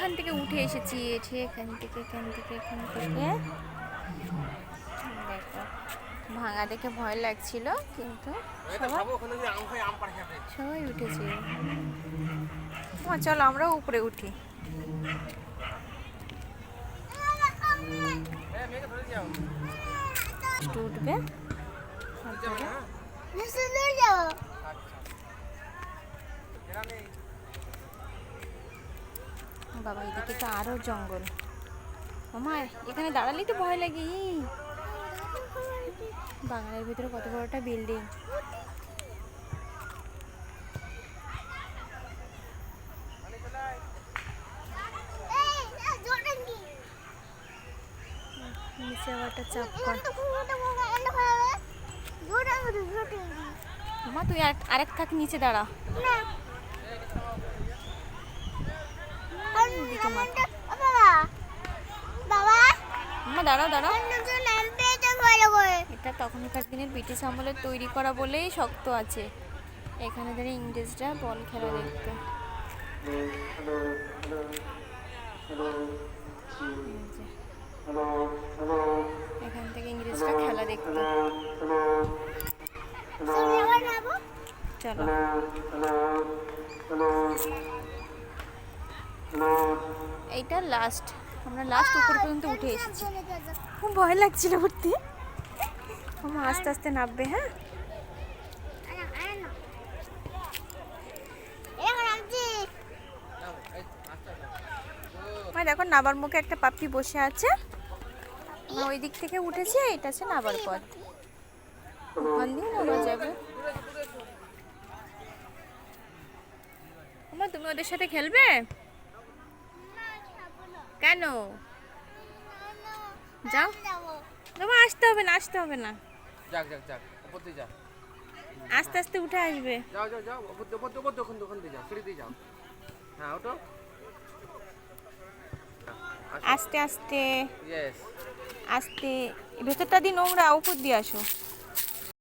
এখান থেকে উঠে এসেছি, এখান থেকে দেখো ভাঙা দেখে ভয় লাগছিল, কিন্তু সবাই উঠেছে। চলো আমরাও উপরে উঠি। উঠবে বাবা, এদিকে তো আরো জঙ্গল। মামা এখানে দাঁড়ালেই তো ভয় লাগে। বাগানের ভিতরে কত বড় একটা বিল্ডিং। নিচে আবার একটা চাপা। মামা তুই আরেক থাক, নিচে দাঁড়া। মামা দাঁড়াও দাঁড়াও। এটা তখনকার দিনের ব্রিটিশ আমলের তৈরি করা বলেই শক্ত আছে। এখানে ধরে ইংরেজরা বল খেলা দেখতো। এখান থেকে ইংরেজরা খেলা দেখতো। চলো এইটা লাস্ট, আমরা লাস্ট উপর পর্যন্ত উঠে এসেছি। খুব ভয় লাগছিল উঠতে। আমার আস্তে আস্তে নামবে। হ্যাঁ দেখো নাবার মুখে একটা পাপ্পি বসে আছে। ওই দিক থেকে উঠেছে, এটা আছে নাবার পথ। ওখান দিয়ে নামা যাবে। তুমি ওদের সাথে খেলবে? কেন? যাও, তোমার আসতে হবে না, আসতে হবে না। আস্তে আস্তে উঠে আসবে। আস্তে আস্তে আস্তে। ভেতরটা দিয়ে নোংরা, উপর দিয়ে আসো।